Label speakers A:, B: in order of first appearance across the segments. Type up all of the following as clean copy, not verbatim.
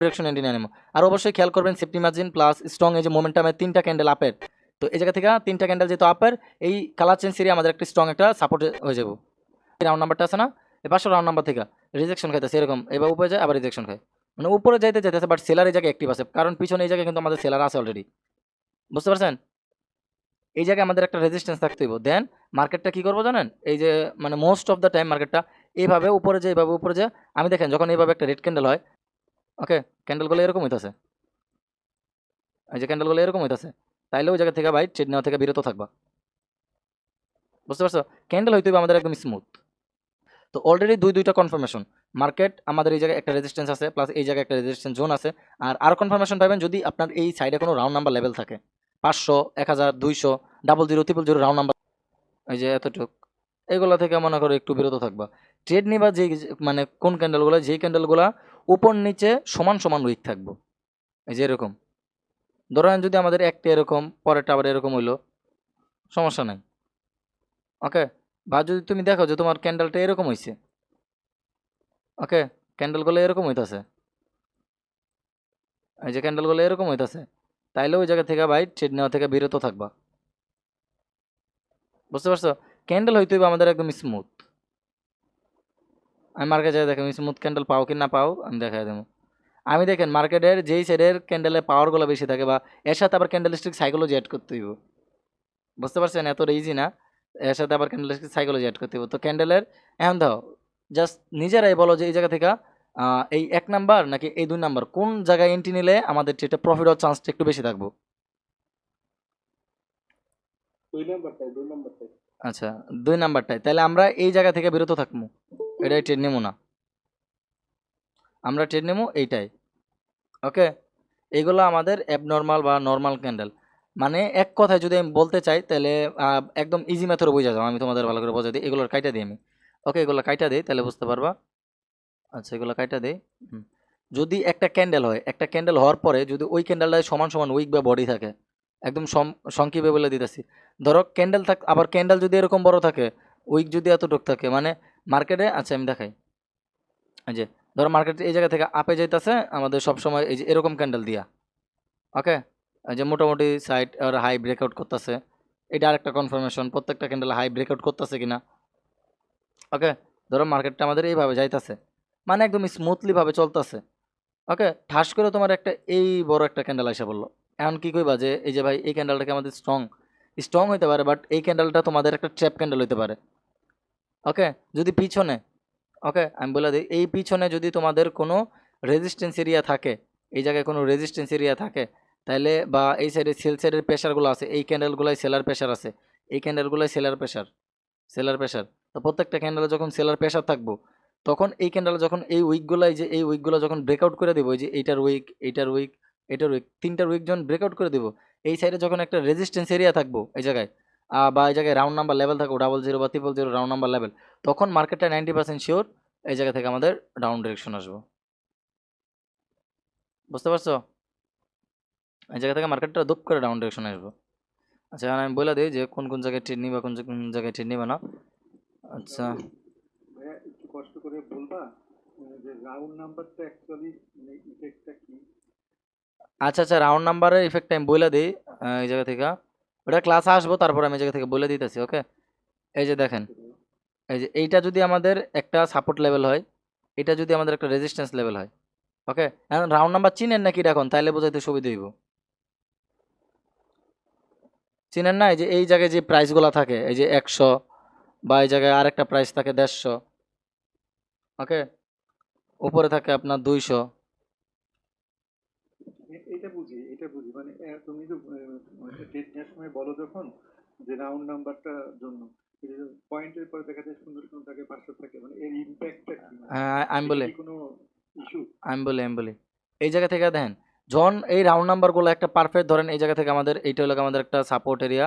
A: Direction entry নিয়ে নেবো। আর অবশ্যই খেয়াল করবেন সেফটি মার্জিন প্লাস স্ট্রং এই যে মোমেন্টামের 3টা ক্যান্ডেল আপের, তো এই জায়গা থেকে 3টা ক্যান্ডেল যেহেতু আপের, এই কালার চেঞ্জ এরিয়া আমাদের একটা স্ট্রং একটা সাপোর্ট হয়ে যাবো। রাউন্ড নাম্বারটা আছে না, এই 500 রাউন্ড নাম্বার থেকে রিজেকশন খাইতেছে এরকম, এবার উপরে যায় আবার রিজেকশন খায়, মানে উপরে যাইতে যাইতেছে, বাট সেলার এই জায়গায় অ্যাক্টিভ আছে, কারণ পিছনে এই জায়গায় কিন্তু আমাদের সেলার আছে অলরেডি। বুঝতে পারছেন? এই জায়গায় আমাদের একটা রেজিস্ট্যান্স থাকতে হইব, দেন মার্কেটটা কি করবো জানেন, এই যে মানে মোস্ট অফ দ্য টাইম মার্কেটটা এইভাবে উপরে যায়, এইভাবে উপরে যায়। আমি দেখেন যখন এইভাবে একটা রেড ক্যান্ডেল হয়, ওকে, ক্যান্ডেলগুলো এরকম হইতাছে, এই যে ক্যান্ডেলগুলো এরকম হইতাছে, তাইলে ওই জায়গা থেকে ভাই ট্রেড নেওয়া থেকে বিরত থাকবা। বুঝতে পারছো? ক্যান্ডেল হইতে হবে আমাদের একদম স্মুথ। তো অলরেডি দুইটা কনফার্মেশন, মার্কেট আমাদের এই জায়গায় একটা রেজিস্ট্যান্স আছে, প্লাস এই জায়গায় একটা রেজিস্ট্যান্স জোন আছে। আর আরও কনফার্মেশন পাবেন যদি আপনার এই সাইডে কোনো রাউন্ড নাম্বার লেভেল থাকে, 500, 1000, 200, 00, 000 রাউন্ড নাম্বার, এই যে এতটুক, এগুলো থেকে মনে করো একটু বিরত থাকবা। ট্রেড নিবা যে মানে কোন ক্যান্ডেলগুলো, যেই ক্যান্ডেলগুলো উপর নিচে সমান সমান উইক থাকবো, এই যে এরকম, ধরেন যদি আমাদের একটা এরকম পরেরটা আবার এরকম হইলো, সমস্যা নাই, ওকে। বা যদি তুমি দেখো যে তোমার ক্যান্ডেলটা এরকম হইছে, ওকে, ক্যান্ডেলগুলো এরকম হইতাছে, এই যে ক্যান্ডেলগুলো এরকম হইতাছে, তাইলে ওই জায়গা থেকে ভাই ট্রেড নেওয়া থেকে বিরত থাকবা। বুঝতে পারছো? ক্যান্ডেল হইতে হবে আমাদের একদম স্মুথ। আমি মার্কেটে যাই দেখেন স্মুথ ক্যান্ডেল পাও কি না পাও আমি দেখাই দেবো। আমি দেখেন মার্কেটের যেই সাইডের ক্যান্ডেলের পাওয়ারগুলো বেশি থাকে, বা এর সাথে আবার ক্যান্ডেলস্টিক সাইকোলজি অ্যাড করতে হইব। বুঝতে পারছেন? এত ইজি না, এর সাথে আবার ক্যান্ডেলস্টিক সাইকোলজি অ্যাড করতে হইব। তো ক্যান্ডেলের এখন দাও, জাস্ট নিজেরাই বলো যে এই জায়গা থেকে এই 1 নাম্বার নাকি এই 2 নাম্বার কোন জায়গায় এন্ট্রি নিলে আমাদের যেটা প্রফিট হওয়ার চান্সটা একটু বেশি থাকবো।
B: 2 নাম্বারটাই
A: আচ্ছা, 2 নাম্বারটাই, তাহলে আমরা এই জায়গা থেকে বিরত থাকবো, এটাই ট্রেড নেবো না, আমরা ট্রেড নেবো এইটাই, ওকে। এইগুলো আমাদের অ্যাবনর্মাল বা নর্মাল ক্যান্ডেল, মানে এক কথায় যদি আমি বলতে চাই তাহলে একদম ইজি মেথডে বুঝে যাও, আমি তোমাদের ভালো করে বোঝাই দিই, এগুলোর কাইটা দিই আমি, ওকে, এগুলো কাইটা দিই তাহলে বুঝতে পারবা। আচ্ছা, এগুলো কাইটা দিই। হুম। যদি একটা ক্যান্ডেল হয়, একটা ক্যান্ডেল হওয়ার পরে যদি ওই ক্যান্ডেলটায় সমান সমান উইক বা বডি থাকে, একদম সংক্ষেপে বলে দিতেছি, ধরো ক্যান্ডেল থাক, আবার ক্যান্ডেল যদি এরকম বড় থাকে, উইক যদি এতটুক থাকে, মানে মার্কেটে, আচ্ছা আমি দেখাই, এই যে ধরো মার্কেটে এই জায়গা থেকে আপে যাইতেছে আমাদের সবসময় এই যে এরকম ক্যান্ডেল দিয়া, ওকে, এই যে মোটামুটি সাইড আর হাই ব্রেকআউট করতেছে, এটা আরেকটা কনফার্মেশন প্রত্যেকটা ক্যান্ডেল হাই ব্রেকআউট করতেছে কিনা, ওকে। ধরো মার্কেটটা আমাদের এইভাবে যাইতেছে, মানে একদম স্মুথলি ভাবে চলতেছে, ওকে, ঠাস করে তোমার একটা এই বড় একটা ক্যান্ডেল এসে বললো, এখন কি কইবা যে এই যে ভাই এই ক্যান্ডেলটাকে আমাদের স্ট্রং স্ট্রং হইতে পারে, বাট এই ক্যান্ডেলটা তোমাদের একটা ট্র্যাপ ক্যান্ডেল হইতে পারে, ওকে। যদি পিছনে, ওকে আমি বলে দিই, এই পিছনে যদি তোমাদের কোনো রেজিস্ট্যান্স এরিয়া থাকে, এই জায়গায় কোনো রেজিস্ট্যান্স এরিয়া থাকে, তাহলে বা এই সাইডে সেল সাইডের প্রেশারগুলো আছে, এই ক্যান্ডেলগুলোয় সেলার প্রেশার আছে, এই ক্যান্ডেলগুলোয় সেলার প্রেশার, সেলার প্রেশার, তো প্রত্যেকটা ক্যান্ডেলে যখন সেলার প্রেশার থাকবো, তখন এই ক্যান্ডেলে যখন এই উইকগুলাই যে এই উইকগুলো যখন ব্রেকআউট করে দেবো, এই যে এইটার উইক, এইটার উইক, এইটার উইক, 3টার উইক যখন ব্রেকআউট করে দেবো, এই সাইডে যখন একটা রেজিস্ট্যান্স এরিয়া থাকবো এই জায়গায়, বা এই জায়গায় রাউন্ড নাম্বার লেভেল থাকবো 00 বা 000 রাউন্ড নাম্বার লেভেল, তখন মার্কেটটা 90% শিওর এই জায়গা থেকে আমাদের ডাউন ডিরেকশন আসবো। বুঝতে পারছো? এই জায়গা থেকে মার্কেটটা দুপ করে ডাউন ডিরেকশন আসবো। আচ্ছা, এখন আমি বলে দিই যে কোন কোন জায়গায় ট্রেড নিবা, কোন কোন জায়গায় ট্রেড নিবা না। আচ্ছা
B: ভাইয়া একটু কষ্ট করে বলবা যে রাউন্ড নাম্বারটা অ্যাকচুয়ালি মানে ইফেক্টটা কি?
A: আচ্ছা, আচ্ছা, রাউন্ড নাম্বারের ইফেক্ট আমি বলে দিই এই জায়গা থেকে, ওটা ক্লাসে আসবো তারপর আমি এই জায়গা থেকে বলে দিতেছি, ওকে। এই যে দেখেন,
B: ওকে ভাইয়া।
A: এই যে এইটা যদি আমাদের একটা সাপোর্ট লেভেল হয়, এটা যদি আমাদের একটা রেজিস্ট্যান্স লেভেল হয়, ওকে। এখন রাউন্ড নাম্বার চিনেন নাকি এখন, তাইলে বোঝাইতে সুবিধা হইব। চিনেন না? এই যে এই জায়গায় যে প্রাইসগুলো থাকে, এই যে 100, বা এই জায়গায় আরেকটা প্রাইস থাকে 150, ওকে, উপরে থাকে আপনার 200।
B: এটা বুঝি মানে তুমি তো ডেট নেওয়ার সময় বলো যখন যে রাউন্ড নাম্বারটার জন্য পয়েন্টের পরে দেখা যায় 0 থাকে 500 থাকে, মানে এর ইম্প্যাক্টটা কি, মানে
A: আমি
B: এটা
A: বলি,
B: কি কোনো ইস্যু?
A: আমি বলি এই জায়গা থেকে দেখেন, যখন এই রাউন্ড নাম্বারগুলো একটা পারফেক্ট ধরেন, এই জায়গা থেকে আমাদের এইটা হলো আমাদের একটা সাপোর্ট এরিয়া,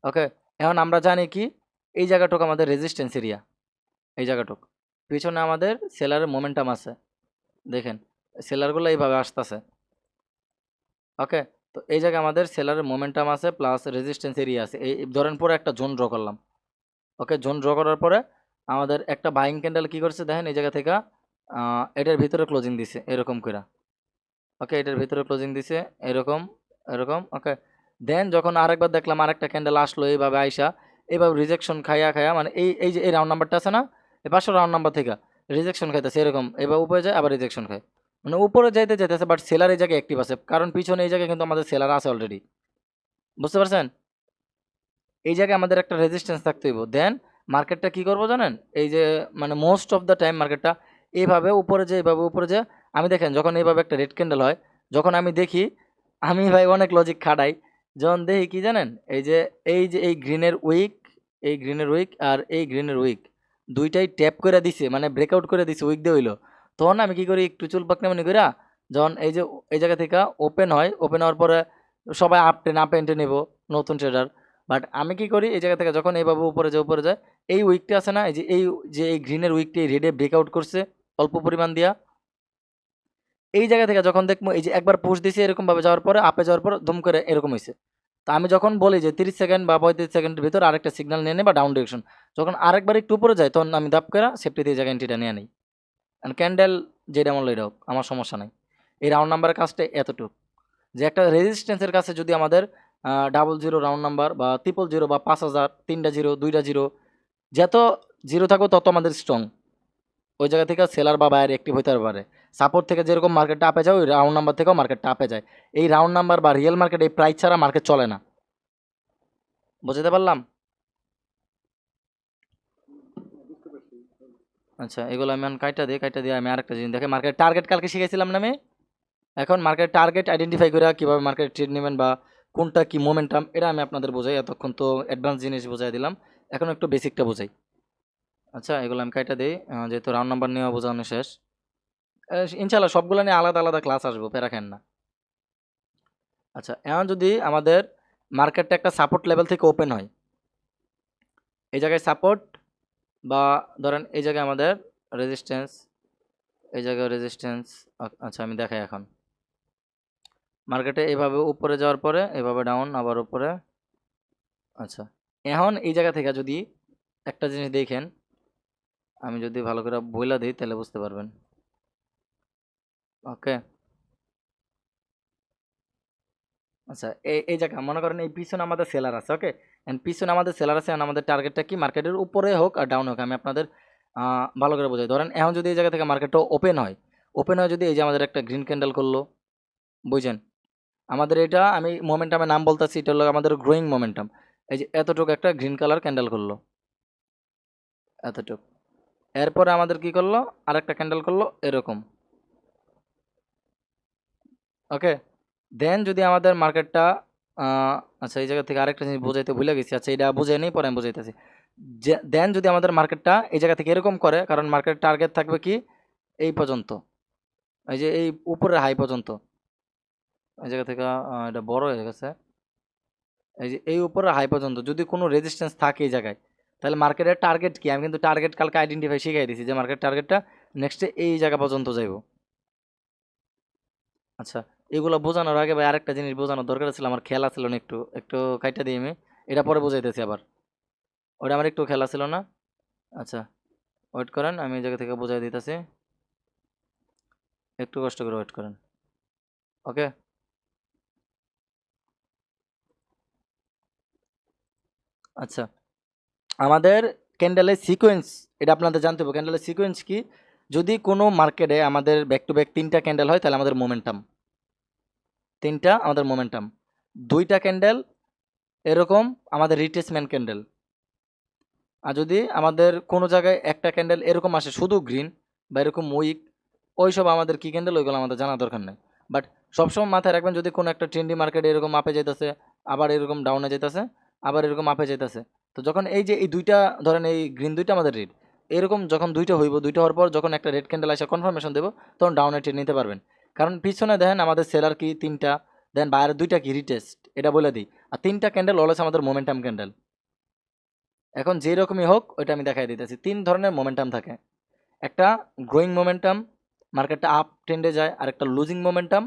A: ওকে। এখন আমরা জানি কি এই জায়গাটুকু আমাদের রেজিস্ট্যান্স এরিয়া, এই জায়গাটুক পিছনে আমাদের সেলারের মোমেন্টাম আছে, দেখেন সেলারগুলো এইভাবে আসতেছে, ওকে। তো এই জায়গায় আমাদের সেলারের মোমেন্টাম আছে প্লাস রেজিস্ট্যান্স এরিয়া আছে, এই ধরেন পরে একটা জোন ড্র করলাম, ওকে। জোন ড্র করার পরে আমাদের একটা বাইং ক্যান্ডেল কি করছে দেখেন, এই জায়গা থেকে এটার ভিতরে ক্লোজিং দিছে এরকম করে, ওকে, এটার ভিতরে ক্লোজিং দিছে এরকম এরকম। ওকে, দেন যখন আরেকবার দেখলাম আরেকটা ক্যান্ডেল আসলো এইভাবে আইসা, এইভাবে রিজেকশন খাইয়া খাইয়া, মানে এই যে এই রাউন্ড নাম্বারটা আছে না, এই 500 রাউন্ড নাম্বার থেকে রিজেকশন খাইতেছে এরকম, এবার উপরে যায় আবার রিজেকশন খায়, মানে উপরে যাইতে যাইতেছে, বাট সেলার এই জায়গায় অ্যাক্টিভ আছে, কারণ পিছনে এই জায়গায় কিন্তু আমাদের সেলার আছে অলরেডি। বুঝতে পারছেন? এই জায়গায় আমাদের একটা রেজিস্ট্যান্স থাকতে হইব। দেন মার্কেটটা কি করবো জানেন? এই যে মানে মোস্ট অফ দ্য টাইম মার্কেটটা এইভাবে উপরে যে এইভাবে উপরে যে, আমি দেখেন যখন এইভাবে একটা রেড ক্যান্ডেল হয়, যখন আমি দেখি, আমি ভাই অনেক লজিক খাটাই, যখন দেখি কি জানেন, এই যে এই গ্রিনের উইক, এই গ্রিনের উইক আর এই গ্রিনের উইক দুইটাই ট্যাপ করে দিছে, মানে ব্রেকআউট করে দিছে, উইক দিয়ে হইলো, তখন আমি কি করি, একটু চুল পাকনা মনে করি, যখন এই যে এই জায়গা থেকে ওপেন হয়, ওপেন হওয়ার পরে সবাই আপ টেনে নেবো নতুন ট্রেডার, বাট আমি কি করি, এই জায়গা থেকে যখন এইভাবে উপরে যায়, এই উইকটা আছে না, এই যে এই গ্রিনের উইকটি রেডে ব্রেকআউট করছে অল্প পরিমাণ দিয়া, এই জায়গা থেকে যখন দেখবো এই যে একবার পুশ দিছে এরকম ভাবে যাওয়ার পরে আপে যাওয়ার পর ধুম করে এরকম হয়েছে, তো আমি যখন বলি যে 30 সেকেন্ড বা 35 সেকেন্ডের ভিতর আরেকটা সিগন্যাল নিয়ে নেই বা ডাউন ডিরেকশন, যখন আরেকবার একটু উপরে যায় তখন আমি দাপ করে সেফটি দিয়ে জায়গা এন্ট্রিটা নিয়ে নিই। ক্যান্ডেল যেটা আমার এটা হোক আমার সমস্যা নাই। এই রাউন্ড নাম্বারের কাজটা এতটুকু, যে একটা রেজিস্ট্যান্সের কাছে যদি আমাদের 00 রাউন্ড নাম্বার বা 000 বা 5000, 3টা জিরো 2টা জিরো, যত জিরো থাকবে তত আমাদের স্ট্রং, ওই জায়গা থেকে সেলার বা বায়ার অ্যাক্টিভ হইতে পারে। সাপোর্ট থেকে যেরকম মার্কেটটা আপে যায়, ওই রাউন্ড নাম্বার থেকেও মার্কেটটা আপে যায়। এই রাউন্ড নাম্বার বা রিয়েল মার্কেট এই প্রাইস ছাড়া মার্কেট চলে না। বুঝতে পারলাম?
B: বুঝতে পারছি।
A: আচ্ছা, এগুলো আমি এখন কাইটা দিয়ে আমি আরেকটা জিনিস দেখে, মার্কেট টার্গেট কালকে শিখেছিলাম না আমি, এখন মার্কেট টার্গেট আইডেন্টিফাই করে কীভাবে মার্কেট ট্রেড নেবেন বা কোনটা কি মোমেন্টাম, এটা আমি আপনাদের বোঝাই। এতক্ষণ তো অ্যাডভান্স জিনিস বোঝাই দিলাম, এখন একটু বেসিকটা বোঝাই। আচ্ছা, এগুলো আমি কাইটা দিই, যেহেতু রাউন্ড নাম্বার নিয়ে বোঝানো শেষ। ইনশাল্লাহ সবগুলো নিয়ে আলাদা আলাদা ক্লাস আসবো, প্যারা খান না। আচ্ছা, এখন যদি আমাদের মার্কেটটা একটা সাপোর্ট লেভেল থেকে ওপেন হয়, এই জায়গায় সাপোর্ট, বা ধরেন এই জায়গায় আমাদের রেজিস্ট্যান্স, এই জায়গায় রেজিস্ট্যান্স। আচ্ছা, আমি দেখাই এখন মার্কেটে এভাবে উপরে যাওয়ার পরে এভাবে ডাউন আবার উপরে। আচ্ছা, এখন এই জায়গা থেকে যদি একটা জিনিস দেখেন, আমি যদি ভালো করে বইলা দিই তাহলে বুঝতে পারবেন। ওকে, আচ্ছা, এই জায়গা মনে করেন এই পিছনে আমাদের সেলার আছে। ওকে, এন্ড পিছনে আমাদের সেলার আছে, and আমাদের টার্গেটটা কি, মার্কেটের উপরে হোক আর ডাউন হোক, আমি আপনাদের ভালো করে বোঝাই। ধরেন এখন যদি এই জায়গা থেকে মার্কেটটা ওপেন হয় যদি এই যে আমাদের একটা গ্রিন ক্যান্ডেল করলো, বুঝছেন? আমাদের এটা আমি মোমেন্টামের নাম বলতেছি, এটা হলো আমাদের গ্রোয়িং মোমেন্টাম। এই যে এতটুকু একটা গ্রিন কালার ক্যান্ডেল করলো, এতটুকু, এরপরে আমাদের কি করলো, আরেকটা ক্যান্ডেল করলো এরকম। ওকে, দেন যদি আমাদের মার্কেটটা আচ্ছা, এই জায়গা থেকে আরেকটা জিনিস বোঝাইতে ভুলে গেছি, আচ্ছা এটা বুঝে নেই, পরে আমি বুঝাইতেছি। দেন যদি আমাদের মার্কেটটা এই জায়গা থেকে এরকম করে, কারণ মার্কেট টার্গেট থাকবে কি এই পর্যন্ত, এই যে এই উপরের হাই পর্যন্ত, এই জায়গা থেকে এটা বড় হয়ে গেছে, এই যে এই উপরের হাই পর্যন্ত যদি কোনো রেজিস্ট্যান্স থাকে এই জায়গায়, তাহলে মার্কেটের টার্গেট কি, আমি কিন্তু টার্গেট কালকে আইডেন্টিফাই শিখাই দিয়েছি, যে মার্কেট টার্গেটটা নেক্সটে এই জায়গা পর্যন্ত যাইব। আচ্ছা, এগুলো বোঝানোর আগে ভাই আরেকটা জিনিস বোঝানোর দরকার ছিল, আমার খেলা ছিল না, একটু একটু কাইটা দিই আমি, এটা পরে বুঝাইতেছি আবার, ওটা আমার একটু খেলা ছিল না। আচ্ছা, ওয়েট করেন, আমি এই জায়গা থেকে বুঝাই দিতেছি, একটু কষ্ট করে ওয়েট করেন। ওকে, আচ্ছা, আমাদের ক্যান্ডেলের সিকোয়েন্স, এটা আপনাদের জানতে হবে, ক্যান্ডেলের সিকোয়েন্স কি, যদি কোনো মার্কেটে আমাদের ব্যাক টু ব্যাক 3টা ক্যান্ডেল হয় তাহলে আমাদের মোমেন্টাম, 3টা আমাদের মোমেন্টাম, 2টা ক্যান্ডেল এরকম আমাদের রিট্রেসমেন্ট ক্যান্ডেল, আর যদি আমাদের কোনো জায়গায় একটা ক্যান্ডেল এরকম আসে শুধু গ্রিন বা এরকম উইক, ওইসব আমাদের কি ক্যান্ডেল ওইগুলো আমাদের জানা দরকার নেই। বাট সবসময় মাথায় রাখবেন, যদি কোনো একটা ট্রেন্ডি মার্কেট এরকম আপে যেতেছে, আবার এরকম ডাউনে যেতেছে, আবার এরকম আপে যেতেছে, তো যখন এই যে এই দুইটা, ধরেন এই গ্রিন দুইটা আমাদের রেড, এরকম যখন দুইটা হইব, দুইটা হওয়ার পর যখন একটা রেড ক্যান্ডেল আসে কনফার্মেশন দেবো, তখন ডাউনে ট্রেড নিতে পারবেন। কারণ পিছনে দেখেন আমাদের সেলার কি 3টা, দেন বাইরের 2টা কি রিটেস্ট, এটা বলে দিই, আর 3টা ক্যান্ডেল অলওয়েজ আমাদের মোমেন্টাম ক্যান্ডেল। এখন যে রকমই হোক ওইটা আমি দেখাই দিতেছি, 3 ধরনের মোমেন্টাম থাকে, একটা গ্রোয়িং মোমেন্টাম, মার্কেটটা আপ ট্রেন্ডে যায়, আর একটা লুজিং মোমেন্টাম,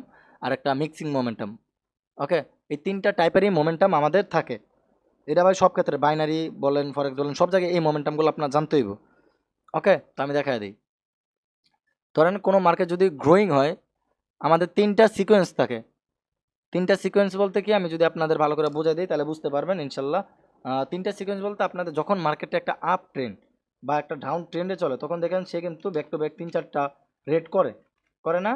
A: আর একটা মিক্সিং মোমেন্টাম। ওকে, এই 3টা টাইপেরই মোমেন্টাম আমাদের থাকে, এটা ভাই সব ক্ষেত্রে বাইনারি বলেন ফরেক্স বলেন সব জায়গায় এই মোমেন্টামগুলো আপনার জানতে হইব। ওকে, তো আমি দেখাই দিই, ধরেন কোনো মার্কেট যদি গ্রোয়িং হয়, আমাদের 3টা সিকোয়েন্স থাকে। 3টা সিকোয়েন্স বলতে কি, আমি যদি আপনাদের ভালো করে বোঝাই দিই তাহলে বুঝতে পারবেন ইনশাল্লাহ। 3টা সিকোয়েন্স বলতে আপনাদের যখন মার্কেটে একটা আপ ট্রেন্ড বা একটা ডাউন ট্রেন্ডে চলে, তখন দেখেন সে কিন্তু ব্যাক টু ব্যাক 3-4টা রেড করে, করে না?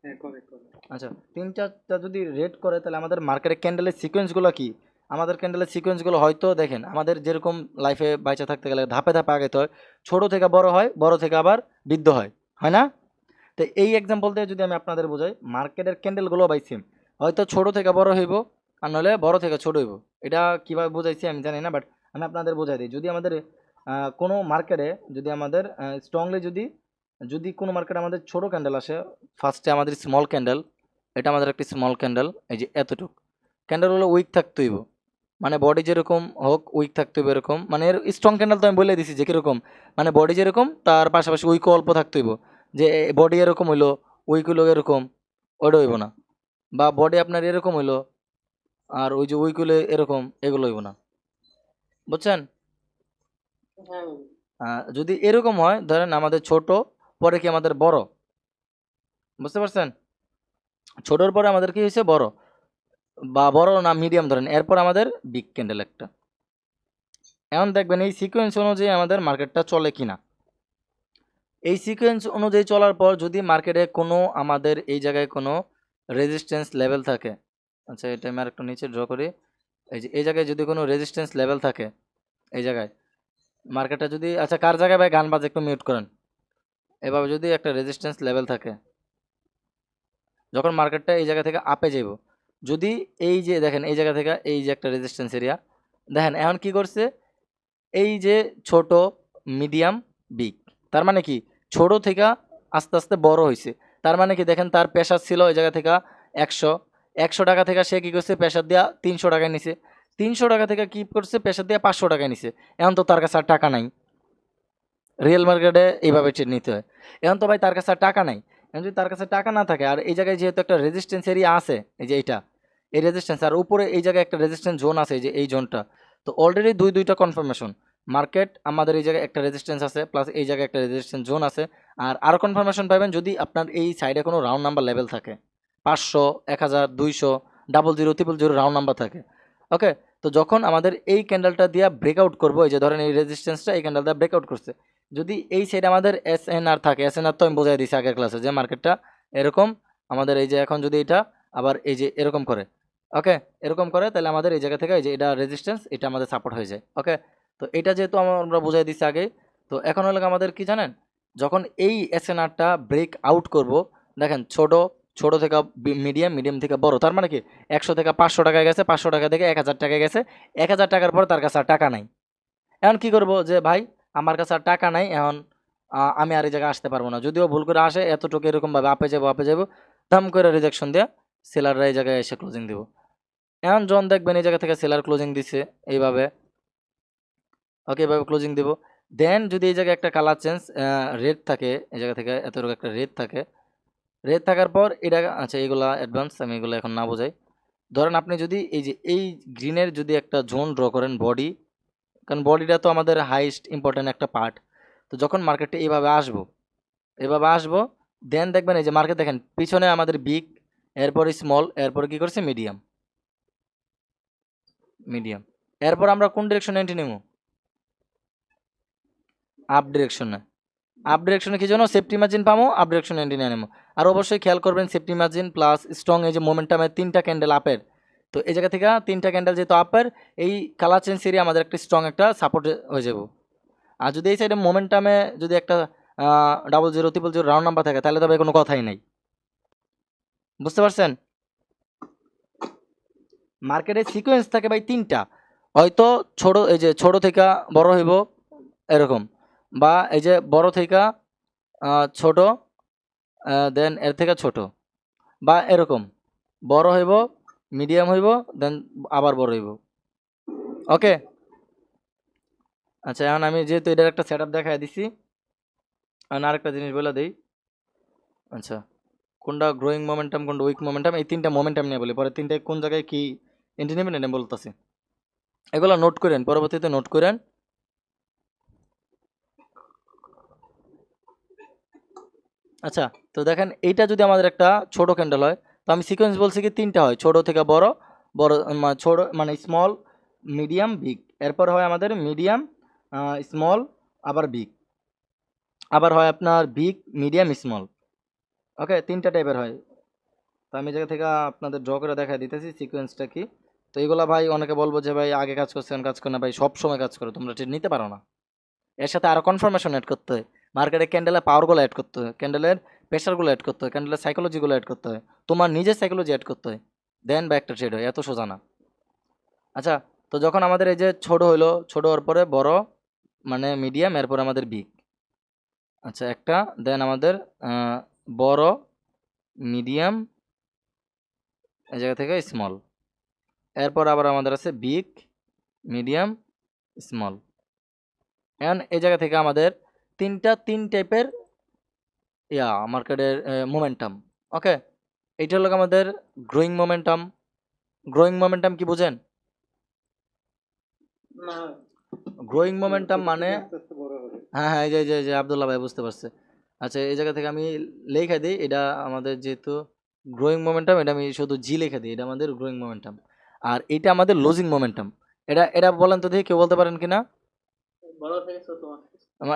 B: হ্যাঁ, করে করে।
A: আচ্ছা, 3-4টা যদি রেড করে তাহলে আমাদের মার্কেটে ক্যান্ডেলের সিকোয়েন্সগুলো কি? আমাদের ক্যান্ডেলের সিকোয়েন্সগুলো হয়তো দেখেন, আমাদের যেরকম লাইফে বাইচা থাকতে গেলে ধাপে ধাপে আগাইতে হয়, ছোট থেকে বড় হয়, বড় থেকে আবার বৃদ্ধ হয়, হয় না? তো এই এক্সাম্পল দিয়ে যদি আমি আপনাদের বোঝাই, মার্কেটের ক্যান্ডেলগুলো বাই সেম, হয়তো ছোট থেকে বড় হইব, আর নাহলে বড় থেকে ছোট হইব। এটা কিভাবে বোঝাইছি আমি জানি না, বাট আমি আপনাদের বোঝাই দিই। যদি আমাদের কোনো মার্কেটে যদি আমাদের স্ট্রংলি যদি যদি কোনো মার্কেটে আমাদের ছোট ক্যান্ডেল আসে, ফার্স্টে আমাদের স্মল ক্যান্ডেল, এটা আমাদের একটি স্মল ক্যান্ডেল, এই যে এতটুক ক্যান্ডেলগুলো উইক থাকতে হইব, মানে বডি যেরকম হোক উইক থাকতে হবে এরকম, মানে এর স্ট্রং ক্যান্ডেল তো আমি বলে দিছি যে কীরকম, মানে বডি যেরকম তার পাশাপাশি উইকও অল্প থাকতে হইব, যে বডি এরকম হইলো উইক হইলো এরকম, ওটা হইব না। বা বডি আপনার এরকম হইলো আর ওই যে উইক হইলো এরকম, এগুলো হইব না, বুঝছেন? যদি এরকম হয়, ধরেন আমাদের ছোট, পরে কি আমাদের বড়, বুঝতে পারছেন? ছোটর পরে আমাদের কি হয়েছে বড়, বা বড় না মিডিয়াম ধরেন, এরপর আমাদের বিগ ক্যান্ডেল একটা। এখন দেখবেন এই সিকোয়েন্স অনুযায়ী আমাদের মার্কেটটা চলে কিনা। এই সিকোয়েন্স অনুযায়ী চলার পর যদি মার্কেটে কোনো আমাদের এই জায়গায় কোনো রেজিস্ট্যান্স লেভেল থাকে, আচ্ছা এটা আমি আরেকটু নিচে ড্র করি, এই যে এই জায়গায় যদি কোনো রেজিস্ট্যান্স লেভেল থাকে, এই জায়গায় মার্কেটটা যদি, আচ্ছা কার জায়গায় ভাই গান বাজে একটু মিউট করেন, এভাবে যদি একটা রেজিস্ট্যান্স লেভেল থাকে, যখন মার্কেটটা এই জায়গা থেকে আপে যাইব, যদি এই যে দেখেন এই জায়গা থেকে এই যে একটা রেজিস্ট্যান্স এরিয়া, দেখেন এখন কি করছে, এই যে ছোট, মিডিয়াম, বিগ, তার মানে কি ছোট থেকে আস্তে আস্তে বড় হয়েছে। তার মানে কি দেখেন তার প্রেশার ছিল এই জায়গা থেকে 100, 100 টাকা থেকে সে কি করছে প্রেশার দিয়া 300 টাকায় নিছে, 300 টাকা থেকে কি করছে প্রেশার দিয়া 500 টাকায় নিছে। এখন তো তার কাছে আর টাকা নাই, রিয়েল মার্কেটে এইভাবে ট্রেড নিতে হয়। এখন তো ভাই তার কাছে আর টাকা নাই, এখন যদি তার কাছে টাকা না থাকে, আর এই জায়গায় যেহেতু একটা রেজিস্ট্যান্স এরিয়া আছে, এই যে এইটা, এই রেজিস্ট্যান্স, আর উপরে এই জায়গায় একটা রেজিস্ট্যান্স জোন আছে, এই যে এই জোনটা, তো অলরেডি দুইটা কনফার্মেশন, মার্কেট আমাদের এই জায়গায় একটা রেজিস্ট্যান্স আছে, প্লাস এই জায়গায় একটা রেজিস্ট্যান্স জোন আছে। আর আরও কনফার্মেশন পাবেন যদি আপনার এই সাইডে কোনো রাউন্ড নাম্বার লেভেল থাকে, 500, 1000, 200, 00, 000 রাউন্ড নাম্বার থাকে। ওকে, তো যখন আমাদের এই ক্যান্ডেলটা দিয়ে ব্রেকআউট করবো, এই যে ধরেন এই রেজিস্ট্যান্সটা এই ক্যান্ডেল দিয়ে ব্রেকআউট করছে, যদি এই সাইডে আমাদের এসএনআর থাকে, এসএনআর তো আমি বোঝাই দিয়েছি আগের ক্লাসে যে মার্কেটটা এরকম, আমাদের এই যে এখন যদি এটা আবার এই যে এরকম করে, ওকে এরকম করে, তাহলে আমাদের এই জায়গা থেকে এই যে এটা রেজিস্ট্যান্স, এটা আমাদের সাপোর্ট হয়ে যায়। ওকে, তো এটা যেহেতু আমরা বোঝাই দিচ্ছি আগে, তো এখন হলো আমাদের কি জানেন, যখন এই এসএনআরটা ব্রেক আউট করব, দেখেন ছোট, ছোট থেকে মিডিয়াম, মিডিয়াম থেকে বড়, তার মানে কি 100 থেকে 500 টাকায় গেছে, 500 টাকা থেকে 1000 টাকায় গেছে, 1000 টাকার পর তার কাছে আর টাকা নাই। এখন কি করব যে ভাই আমার কাছে আর টাকা নাই, এখন আমি আর এই জায়গায় আসতে পারবো না, যদিও ভুল করে আসে এতটুকু এরকমভাবে আপে যাবো আপে যাবো, দাম করে রিজেকশন দিয়ে সেলাররা এই জায়গায় এসে ক্লোজিং দিব। এখন যখন দেখবেন এই জায়গা থেকে সেলার ক্লোজিং দিছে এইভাবে, ওকে এভাবে ক্লোজিং দিব, দেন যদি এই জায়গায় একটা কালার চেঞ্জ রেড থাকে, এই জায়গা থেকে এতটুকু একটা রেড থাকে, রেড থাকার পর এটা, আচ্ছা এইগুলা অ্যাডভান্স, আমি এগুলো এখন না বোঝাই। ধরেন আপনি যদি এই যে এই গ্রিনের যদি একটা জোন ড্র করেন বডি, কারণ বডিটা তো আমাদের হাইস্ট ইম্পর্ট্যান্ট একটা পার্ট, তো যখন মার্কেটে এইভাবে আসবো, এভাবে আসবো, দেন দেখবেন এই যে মার্কেট দেখেন পিছনে আমাদের বিগ, এরপর স্মল, এরপর কি করছে মিডিয়াম, মিডিয়াম, এরপর আমরা কোন ডিরেকশনে এন্ট্রি নেব, আপ ডিরেকশনে। আপ ডিরেকশনে কি জন্য সেফটি মার্জিন পাবো, আপ ডিরেকশনে এন্ট্রি নিয়ে নেবো। আর অবশ্যই খেয়াল করবেন সেফটি মার্জিন প্লাস স্ট্রং, এই যে মোমেন্টামের 3টা ক্যান্ডেল আপের, তো এই জায়গা থেকে 3টা ক্যান্ডেল যেহেতু আপের, এই কালার চেঞ্জ এরিয়া আমাদের একটা স্ট্রং একটা সাপোর্ট হয়ে যাব। আর যদি এই সাইডে মোমেন্টামে যদি একটা 00, 000 রাউন্ড নাম্বার থাকে, তাহলে তবে কোনো কথাই নাই, বুঝতে পারছেন? মার্কেটের সিকোয়েন্স থাকে ভাই 3টা, হয়তো ছোট, এই যে ছোট থেকে বড় হইব এরকম, বা এই যে বড় থেকে ছোট, দেন এর থেকে ছোট, বা এরকম বড় হইব, মিডিয়াম হইব, দেন আবার বড় হইব। ওকে, আচ্ছা এখন আমি যেহেতু এটার একটা সেট আপ দেখাই দিছি, আমি আরেকটা জিনিস বলে দিই। আচ্ছা, কোনটা গ্রোয়িং মোমেন্টাম, কোনটা উইক মোমেন্টাম, এই 3টা মোমেন্টাম নিয়ে বলি, পরে 3টায় কোন জায়গায় কি এন্ট্রি নেবেন এটা বলতেছি, এগুলো নোট করেন, পরবর্তীতে নোট করেন। আচ্ছা, তো দেখেন এইটা যদি আমাদের একটা ছোট ক্যান্ডেল হয়, তো আমি সিকোয়েন্স বলছি কি তিনটা হয়, ছোট থেকে বড়, বড় ছোট মানে স্মল, মিডিয়াম, বিগ। এরপর হয় আমাদের মিডিয়াম, স্মল, আবার বিগ, আবার হয় আপনার বিগ, মিডিয়াম, স্মল। ওকে, তিনটা টাইপের হয়। তো আমি এই জায়গা থেকে আপনাদের ড্র করে দেখা দিতেছি সিকোয়েন্সটা কি। তো এইগুলা ভাই অনেকে বলবো যে ভাই আগে কাজ করছেন, কাজ করে না ভাই, সব সময় কাজ করে, তোমরা ট্রেড নিতে পারো না। এর সাথে আরো কনফার্মেশন অ্যাড করতে হয়, মার্কেটে ক্যান্ডেলের পাওয়ারগুলো অ্যাড করতে হয়, ক্যান্ডেলের প্রেশারগুলো অ্যাড করতে হয়, ক্যান্ডেলের সাইকোলজিগুলো অ্যাড করতে হয়, তোমার নিজের সাইকোলজি অ্যাড করতে হয়, দেন বা একটা ট্রেড হয়, এত সোজা না। আচ্ছা, তো যখন আমাদের এই যে ছোট হইলো, ছোট হওয়ার পরে বড়, মানে মিডিয়াম, এরপর আমাদের বিগ। আচ্ছা, একটা, দেন আমাদের বড়, মিডিয়াম, এই জায়গা থেকে স্মল, এরপর আবার আমাদের আছে বিগ, মিডিয়াম, স্মল। এখন এই জায়গা থেকে আমাদের তিন টাইপের মার্কেটের মোমেন্টাম। ওকে, এইটা হলো আমাদের গ্রোয়িং মোমেন্টাম। গ্রোয়িং মোমেন্টাম কি বুঝেন?
B: না,
A: গ্রোয়িং মোমেন্টাম
B: ছোট
A: মানে,
B: থেকে আস্তে আস্তে বড় হবে।
A: হ্যাঁ হ্যাঁ, এই যে আব্দুল্লাহ ভাই বুঝতে পারছে। আচ্ছা, এই জায়গা থেকে আমি লেখা দিই, এটা আমাদের যেহেতু গ্রোয়িং মোমেন্টাম, এটা আমি শুধু জি লেখা দিই, এটা আমাদের গ্রোয়িং মোমেন্টাম। আর এটা আমাদের লুজিং মোমেন্টাম। এটা এটা বলেন তো দেখি, কেউ বলতে পারেন কিনা?
B: বড় থেকে ছোট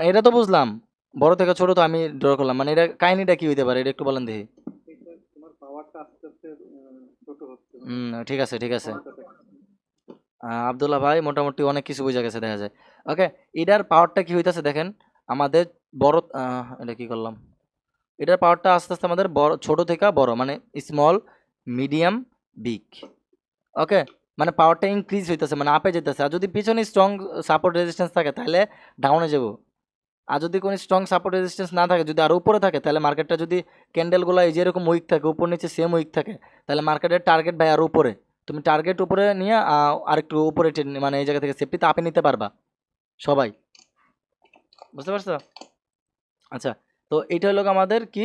A: এটা তো বুঝলাম, বড় থেকে ছোট তো আমি ড্র করলাম, মানে এটা কাহিনীটা কি হইতে পারে, এটা একটু বলেন দেখি।
B: তোমার পাওয়ারটা আস্তে আস্তে ছোট হচ্ছে, মানে
A: ঠিক আছে, ঠিক আছে।
B: ক্ষমতাটা।
A: আব্দুল্লাহ ভাই মোটামুটি অনেক কিছু বুঝা গেছে দেখা যায়। ওকে, এটার পাওয়ারটা কি হইতাছে দেখেন, আমাদের বড়, এটা কি করলাম, এটার পাওয়ারটা আস্তে আস্তে আমাদের বড়, ছোট থেকে বড়, মানে স্মল, মিডিয়াম, বিগ। ওকে, মানে পাওয়ারটা ইনক্রিজ হইতেছে, মানে আপে যেতেছে। আর যদি পিছনে স্ট্রং সাপোর্ট রেজিস্ট্যান্স থাকে তাহলে ডাউনে যাব। আর যদি কোনো স্ট্রং সাপোর্ট রেজিস্ট্যান্স না থাকে, যদি আরো উপরে থাকে, তাহলে মার্কেটটা যদি ক্যান্ডেলগুলো এই যে এরকম উইক থাকে, উপর নিচে সেম উইক থাকে, তাহলে মার্কেটের টার্গেট ভাই আরো উপরে। তুমি টার্গেট উপরে নিয়ে আরেকটু উপরে মানে এই জায়গা থেকে সেফটিতে আপে নিতে পারবা সবাই। বুঝতে পারছো? আচ্ছা, তো এটা হলো আমাদের কি,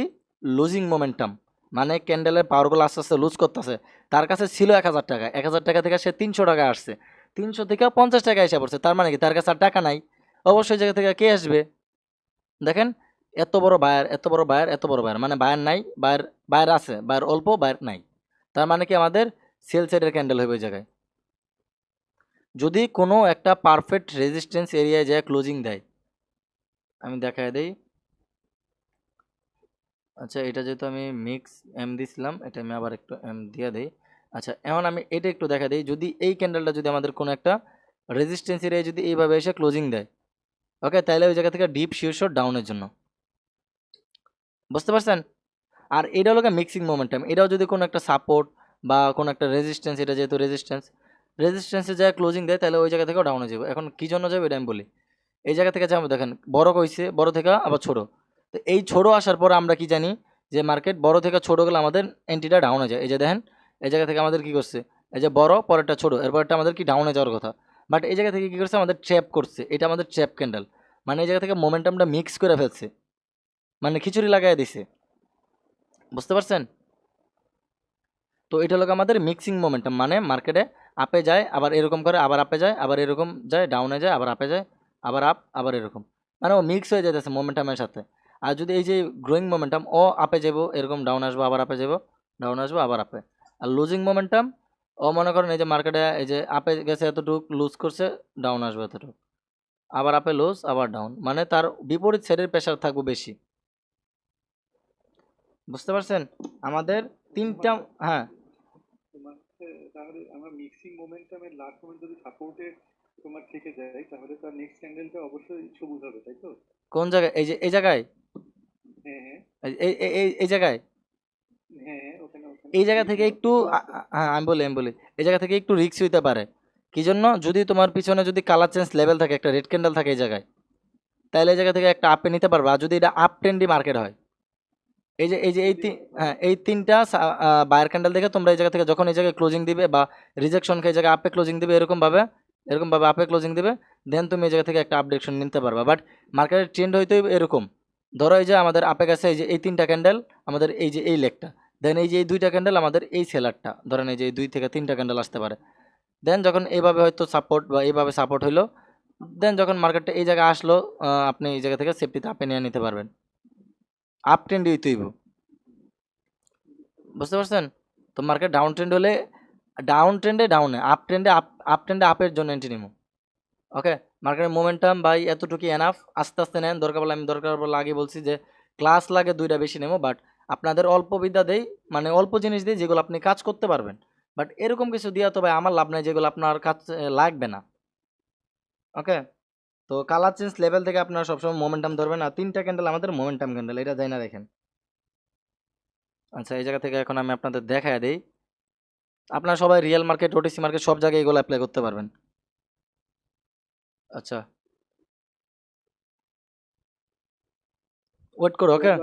A: লুজিং মোমেন্টাম। মানে ক্যান্ডেলের পাওয়ারগুলো আস্তে আস্তে লুজ করতেছে। তার কাছে ছিল 1,000 টাকা, 1,000 টাকা থেকে সে 300 টাকা আসছে, 300 থেকে 50 টাকা এসে পড়ছে। তার মানে কি তার কাছে আর টাকা নাই? অবশ্যই জায়গা থেকে কে আসবে? দেখেন, এত বড় বায়ার, এত বড় বায়ার, এত বড় বায়ার, মানে বায়ার নাই, বায়ার, বায়ার আছে, বায়ার অল্প, বায়ার নাই। তার মানে কি আমাদের সেল সাইডের ক্যান্ডেল হবে ওই জায়গায়। যদি কোনো একটা পারফেক্ট রেজিস্ট্যান্স এরিয়ায় যায় ক্লোজিং দেয়, আমি দেখায় দেই। আচ্ছা, এটা যেহেতু আমি মিক্স এম দিছিলাম, এটা আমি আবার একটু এম দিয়ে দেই। আচ্ছা, এখন আমি এটা একটু দেখা দিই, যদি এই ক্যান্ডেলটা যদি আমাদের কোনো একটা রেজিস্ট্যান্স এরিয়ায় যদি এইভাবে এসে ক্লোজিং দেয়, ওকে, তাহলে ওই জায়গা থেকে ডিপ শিওর শট ডাউনের জন্য। বুঝতে পারছেন? আর এটা হলো মিক্সিং মোমেন্টাম। এটাও যদি কোনো একটা সাপোর্ট বা কোনো একটা রেজিস্ট্যান্স, এটা যেহেতু রেজিস্ট্যান্সে যায় ক্লোজিং দেয়, তাহলে ওই জায়গা থেকেও ডাউনে যাবে। এখন কি জন্য যাবে এটা আমি বলি। এই জায়গা থেকে যেমন দেখেন বড় কইছে, বড় থেকে আবার ছোট। তো এই ছোট আসার পর আমরা কি জানি, যে মার্কেট বড় থেকে ছোট গেলে আমাদের এন্ট্রিটা ডাউনে যায়। এই যে দেখেন, এই জায়গা থেকে আমাদের কি করছে, এই যে বড়, পরেরটা ছোট, এরপরটা আমাদের কি ডাউনে যাওয়ার কথা। বাট এই জায়গা থেকে কি করছে, আমাদের ট্র্যাপ করছে। এটা আমাদের ট্র্যাপ ক্যান্ডেল, মানে এই জায়গা থেকে মোমেন্টামটা মিক্স করে ফেলছে, মানে খিচুড়ি লাগাই দিছে। বুঝতে পারছেন? তো এটা হলো আমাদের মিক্সিং মোমেন্টাম, মানে মার্কেটে আপে যায়, আবার এরকম করে, আবার আপে যায়, আবার এরকম যায়, ডাউনে যায়, আবার আপে যায়, আবার আপ, আবার এরকম, মানে ও মিক্স হয়ে যাইতেছে মোমেন্টামের সাথে। আর যদি এই যে গ্রোয়িং মোমেন্টাম, ও আপে যাবো, এরকম ডাউন আসবো, আবার আপে যাবো, ডাউন আসবো, আবার আপে। আর লুজিং মোমেন্টাম, ও মনে করেন এই যে মার্কেটে এই যে আপে গেছে এতটুকু, লুজ করছে, ডাউন আসবে এতটুকু, আবার আপে লুজ, আবার ডাউন, মানে তার বিপরীত সাইডের প্রেশার থাকবে বেশি। বুঝতে পারছেন? আমাদের তিনটা, হ্যাঁ।
B: তোমার তাহলে আমার মিক্সিং মোমেন্টামের লাস্ট মোমেন্ট যদি সাপোর্টে তোমার থেকে যায়, তাহলে তার নেক্সট ক্যান্ডেলটা অবশ্যই সবুজ হবে, তাই তো?
A: কোন জায়গায়, এই যে এই জায়গায়,
B: হ্যাঁ হ্যাঁ
A: এই জায়গায়,
B: হ্যাঁ হ্যাঁ, ওখানে ওখানে
A: এই জায়গা
B: এই
A: থেকে একটু
B: কিন্তু আস্তে
A: হ্যাঁ, আমি বলি এই জায়গা থেকে একটু রিস্ক হইতে পারে। কি জন্য? যদি তোমার পিছনে যদি কালার চেঞ্জ লেভেল থাকে, একটা রেড ক্যান্ডেল থাকে এই জায়গায়, তাহলে এই জায়গা থেকে একটা আপে নিতে পারবে। আর যদি এটা আপ ট্রেন্ডি মার্কেট হয়, এই যে এই
B: যদি
A: হ্যাঁ, এই তিনটা বায়ার ক্যান্ডেল দেখে তোমরা এই জায়গা থেকে যখন এই জায়গায় ক্লোজিং দিবে বা রিজেকশন খেয়ে এই জায়গায় আপে ক্লোজিং দিবে, এরকম ভাবে আপে ক্লোজিং দিবে, দেন তুমি এই জায়গা থেকে একটা আপডেশন নিতে পারবা। বাট মার্কেটের ট্রেন্ড হইতে এরকম, ধরো এই যে আমাদের আপে গেছে এই যে এই তিনটা ক্যান্ডেল, আমাদের এই যে এই লেগটা, দেন এই যে এই দুইটা ক্যান্ডেল, আমাদের এই সেলারটা, ধরেন এই যে এই 2 থেকে 3টা ক্যান্ডেল আসতে পারে। দেন যখন এইভাবে হয়তো সাপোর্ট বা এইভাবে সাপোর্ট হইলো, দেন যখন মার্কেটটা এই জায়গায় আসলো, আপনি এই জায়গা থেকে সেফটিতে আপে নিয়ে নিতে পারবেন। আপ ট্রেন্ড হইতে হইব, বুঝতে পারছেন? তো মার্কেট ডাউন ট্রেন্ড হলে ডাউন ট্রেন্ডে ডাউনে, আপ ট্রেন্ডে আপ ট্রেন্ডে আপের জন্য এন্ট্রি নিব। ওকে, মার্কেটের মোমেন্টাম ভাই এতটুকু এনাফ, আস্তে আস্তে নেন, দরকার পড়লে আমি দরকার পড়লে আগে বলছি যে ক্লাস লাগে 2টা বেশি নেবো, বাট আপনাদের অল্প বিদ্যা দেই, মানে অল্প জিনিস দিই যেগুলো আপনি কাজ করতে পারবেন। বাট এরকম কিছু দিয়া তো ভাই আমার লাভ নাই যেগুলো আপনার কাজ লাগবে না। ওকে, তো কালার চেঞ্জ লেভেল থেকে আপনারা সবসময় মোমেন্টাম ধরবেন, আর 3টা ক্যান্ডেল আমাদের মোমেন্টাম ক্যান্ডেল, এটা যাই না দেখেন। আচ্ছা, এই জায়গা থেকে এখন আমি আপনাদের দেখায় দিই, আপনারা সবাই রিয়েল মার্কেট, ওটিসি মার্কেট সব জায়গায় এগুলো অ্যাপ্লাই করতে পারবেন। আচ্ছা, ওয়েট করো। ওকে,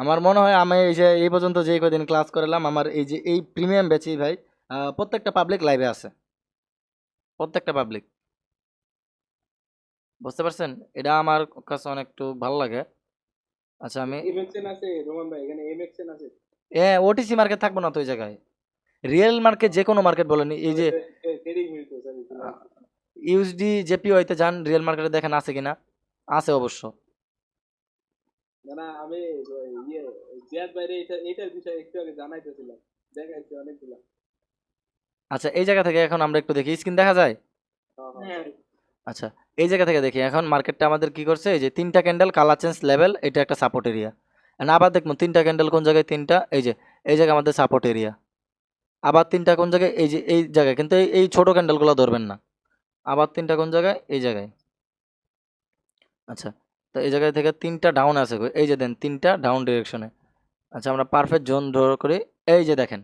A: আমার মনে হয় আমি এই যে এই পর্যন্ত যে কদিন ক্লাস করলাম, আমার এই যে এই প্রিমিয়াম ব্যাচই ভাই প্রত্যেকটা পাবলিক লাইভে আছে, প্রত্যেকটা পাবলিক, বুঝতে পারছেন? এটা আমার কাছে অনেক একটু ভালো লাগে। আচ্ছা, আমি ওটিসি মার্কেট থাকবো না তো ওই জায়গায়, রিয়েল মার্কেট যে কোনো মার্কেট বলেন, এই যে ইউএসডি জেপিওয়াইতে যান, রিয়েল মার্কেটে দেখেন আছে কিনা, আছে অবশ্য। আচ্ছা, এই জায়গা থেকে এখন আমরা একটু দেখি, স্ক্রিন দেখা যায়? আচ্ছা, এই জায়গা থেকে দেখি এখন মার্কেটটা আমাদের কি করছে, এই যে 3টা ক্যান্ডেল কালার চেঞ্জ লেভেল, এটা একটা সাপোর্ট এরিয়া। আবার দেখবো 3টা ক্যান্ডেল কোন জায়গায়, 3টা এই যে এই জায়গায় আমাদের সাপোর্ট এরিয়া, আবার 3টা কোন জায়গায়, এই যে এই জায়গায়, কিন্তু এই ছোট ক্যান্ডেলগুলো ধরবেন না। আবার 3টা কোন জায়গায়, এই জায়গায়। আচ্ছা, তো এই জায়গায় থেকে 3টা ডাউন আছে কই? এই যে দেন 3টা ডাউন ডিরেকশনে। আচ্ছা, আমরা পারফেক্ট জোন ড্র করি, এই যে দেখেন,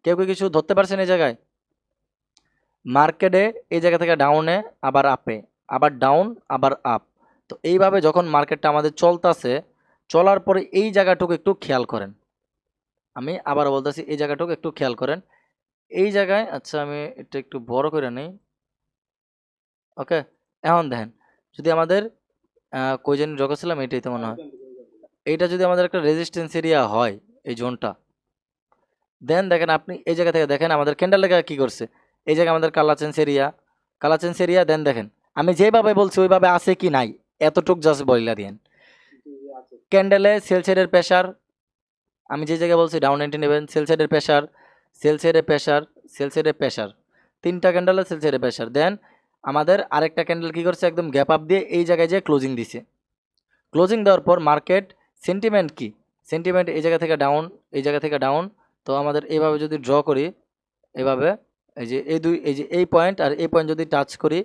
A: কেউ কি কিছু ধরতে পারছেন এই জায়গায়? মার্কেটে এই জায়গা থেকে ডাউনে, আবার আপে, আবার ডাউন, আবার আপ। তো এইভাবে যখন মার্কেটটা আমাদের চলতেছে, চলার পরে এই জায়গাটুকু একটু খেয়াল করেন, আমি আবার বলতেছি এই জায়গাটুকু একটু খেয়াল করেন। এই জায়গায়, আচ্ছা আমি এটা একটু বড় করে নেই। ওকে, এখন দেখেন, যদি আমাদের কই জানি ড্র করছিলাম, এটাই তো মনে হয়, এইটা যদি আমাদের একটা রেজিস্ট্যান্স এরিয়া হয়, এই জোনটা, দেন দেখেন আপনি এই জায়গা থেকে দেখেন আমাদের ক্যান্ডেল লেখা কি করছে, এই জায়গায় আমাদের colour change area, colour change area, then দেখেন আমি যেভাবে বলছি ওইভাবে আছে কি নাই, এতটুক জাস্ট বইলা দিয়েন। ক্যান্ডেলে সেল সাইডের প্রেশার, আমি যে জায়গায় বলছি ডাউন এন্ট্রি নেবেন, সেল সাইডের প্রেশার, সেল সাইডের প্রেশার, সেল সাইডের প্রেশার, 3টা ক্যান্ডেলে সেল সাইডের প্রেশার। দেন আমাদের আরেকটা ক্যান্ডেল কি করছে, একদম গ্যাপ আপ দিয়ে এই জায়গায় যে ক্লোজিং দিছে, ক্লোজিং দেওয়ার পর মার্কেট সেন্টিমেন্ট কি, সেন্টিমেন্ট এই জায়গা থেকে ডাউন, এই জায়গা থেকে ডাউন। তো আমাদের এইভাবে যদি ড্র করি, এভাবে এই যে এই দুই, এই যে এই পয়েন্ট আর এই পয়েন্ট যদি টাচ করি,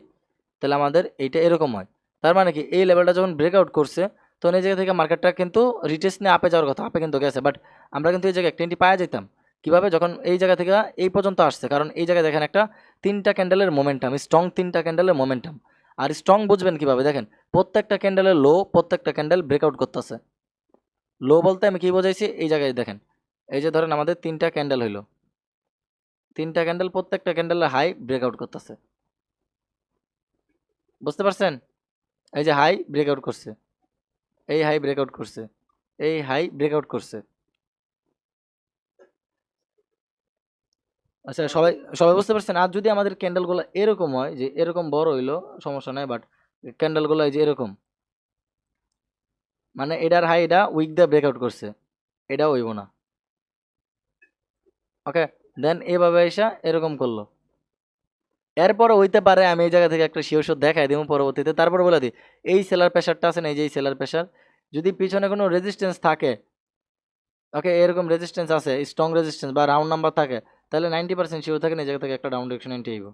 A: তাহলে আমাদের এইটা এরকম হয়। তার মানে কি, এই লেভেলটা যখন ব্রেকআউট করছে, তখন এই জায়গা থেকে মার্কেটটা কিন্তু রিটেস্ট নিয়ে আপে যাওয়ার কথা, আপে কিন্তু গেছে, বাট আমরা কিন্তু এই জায়গায় একটা এন্ট্রি পাওয়া যেতাম কিভাবে, যখন এই জায়গা থেকে এই পর্যন্ত আসছে, কারণ এই জায়গায় দেখেন একটা 3টা ক্যান্ডেলের মোমেন্টাম, স্ট্রং 3টা ক্যান্ডেলের মোমেন্টাম। আর স্ট্রং বুঝবেন কিভাবে, দেখেন প্রত্যেকটা ক্যান্ডেলের লো, প্রত্যেকটা ক্যান্ডেল ব্রেকআউট করতেছে। লো বলতে আমি কি বোঝাইছি, এই জায়গায় দেখেন, এই যে ধরেন আমাদের 3টা ক্যান্ডেল হইলো, 3টা ক্যান্ডেল, প্রত্যেকটা ক্যান্ডেলের হাই ব্রেকআউট করতেছে, বুঝতে পারছেন? এই যে হাই ব্রেকআউট করছে, এই হাই ব্রেকআউট করছে, এই হাই ব্রেকআউট করছে। আচ্ছা, সবাই সবাই বুঝতে পারছেন? আর যদি আমাদের ক্যান্ডেলগুলো এরকম হয়, যে এরকম বড় হইলো সমস্যা নাই, বাট ক্যান্ডেলগুলো এই যে এরকম, মানে এটার হাই এটা উইক দিয়ে ব্রেকআউট করছে, এটা হইব না। ওকে, দেন এভাবে এসে এরকম করলো, এরপরে হইতে পারে আমি এই জায়গা থেকে একটা শিওর দেখাই দিব পরবর্তীতে, তারপরে বলে দিই এই সেলার প্রেশারটা আছে না, এই যে এই সেলার প্রেশার, যদি পিছনে কোনো রেজিস্ট্যান্স থাকে, ওকে এরকম রেজিস্ট্যান্স আছে, স্ট্রং রেজিস্ট্যান্স বা রাউন্ড নাম্বার থাকে, তাহলে 90% শিওর থাকে এই জায়গা থেকে একটা ডাউন ডিরেকশন এন্ট্রি আইব।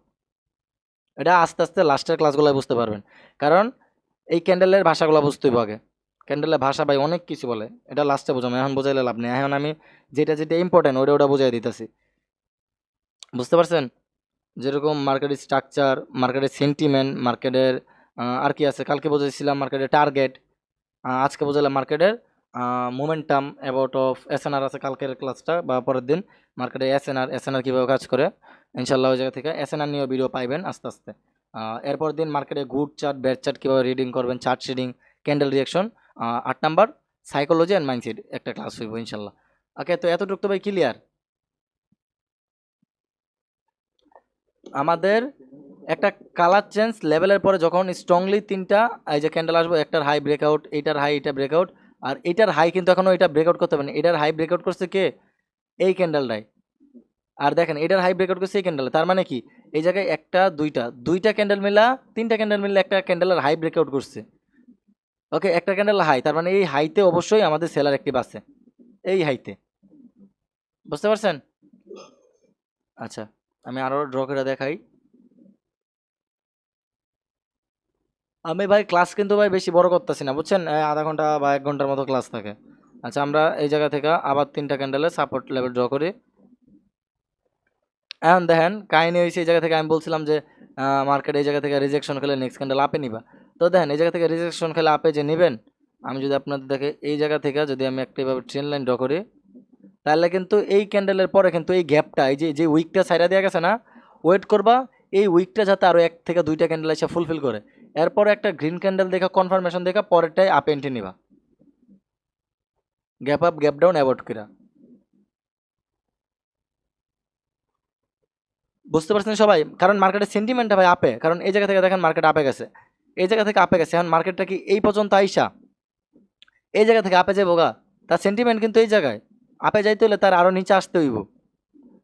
A: এটা আস্তে আস্তে লাস্টের ক্লাসগুলোয় বুঝতে পারবেন, কারণ এই ক্যান্ডেলের ভাষাগুলো বুঝতে হবে আগে, ক্যান্ডেলের ভাষা ভাই অনেক কিছু বলে, এটা লাস্টে বোঝাম, এখন বোঝাইলে লাভ নেই, এখন আমি যেটা যেটা ইম্পর্টেন্ট ওটা ওটা বুঝাই দিতেছি, বুঝতে পারছেন? যেরকম মার্কেটের স্ট্রাকচার, মার্কেটের সেন্টিমেন্ট, মার্কেটের আর কি আছে, কালকে বুঝাইছিলাম মার্কেটের টার্গেট, আজকে বোঝালাম মার্কেটের মোমেন্টাম, অ্যাবাউট অফ এসএনআর আছে কালকের ক্লাসটা বা পরের দিন, মার্কেটে এসএনআর কীভাবে কাজ করে, ইনশাল্লাহ ওই জায়গা থেকে এসএনআর নিয়ে ভিডিও পাইবেন আস্তে আস্তে। এরপর দিন মার্কেটে গুড চার্ট, ব্যাড চার্ট কীভাবে রিডিং করবেন, chart reading, candle reaction, 8 number psychology and mindset একটা ক্লাস হইব ইনশাল্লাহ। ওকে, তো এতটুকু তো ভাই ক্লিয়ার আমাদের। একটা কালার চেঞ্জ লেভেলের পরে যখন স্ট্রংলি তিনটা এই যে ক্যান্ডেল আসবে, একটার হাই ব্রেকআউট, এইটার হাই, এটা ব্রেকআউট, আর এটার হাই কিন্তু এখনো এটা ব্রেকআউট করতে পারেনি, এটার হাই ব্রেকআউট করছে কে, এই ক্যান্ডেলটাই। আর দেখেন এটার হাই ব্রেকআউট করছে এই ক্যান্ডেল, তার মানে কি এই জায়গায় একটা দুইটা দুইটা ক্যান্ডেল মিলা, তিনটা ক্যান্ডেল মিলে একটা ক্যান্ডেলের হাই ব্রেকআউট করছে। ওকে, একটা ক্যান্ডেল হাই, তার মানে এই হাইতে অবশ্যই আমাদের সেলার অ্যাক্টিভ আছে, এই হাইতে। বুঝতে পারছেন? আচ্ছা, আমি আরো ড্র করে দেখাই। আমি ভাই ক্লাস কিন্তু ভাই বেশি বড় করতেছি না, বুঝছেন, আধা ঘন্টা বা 1 ঘন্টার মতো ক্লাস থাকে। আচ্ছা, আমরা এই জায়গা থেকে আবার তিনটা ক্যান্ডেলের সাপোর্ট লেভেল ড্র করি। এখন দেখেন কাহিনী হয়েছে, এই জায়গা থেকে আমি বলছিলাম যে মার্কেট এই জায়গা থেকে রিজেকশন খেলে নেক্সট ক্যান্ডেল আপে নিবা। তো দেখেন এই জায়গা থেকে রিজেকশন খেলে আপে যে নেবেন, আমি যদি আপনাদের দেখে এই জায়গা থেকে যদি আমি একটা এভাবে ট্রেন লাইন ড্র করি, তাহলে কিন্তু এই ক্যান্ডেলের পরে কিন্তু এই গ্যাপটা, এই যে যে উইকটা সাইডা দেওয়া গেছে না, ওয়েট করবা এই উইকটা যাতে আরও 1 থেকে 2টা ক্যান্ডেল এসে ফুলফিল করে, এরপরে একটা গ্রিন ক্যান্ডেল দেখা কনফার্মেশন দেখা পরেরটাই আপ এন্ট্রি নিবা, gap up gap down avoid করা। বুঝতে পারছেন সবাই? কারণ মার্কেটের সেন্টিমেন্টটা ভাই আপে, কারণ এই জায়গা থেকে দেখেন মার্কেট আপে গেছে, এই জায়গা থেকে আপে গেছে, এখন মার্কেটটা কি এই পর্যন্ত আইসা এই জায়গা থেকে আপে যাবো গা, তার সেন্টিমেন্ট কিন্তু এই জায়গায় আপে যাইতে হলে তার আরও নিচে আসতে হইব।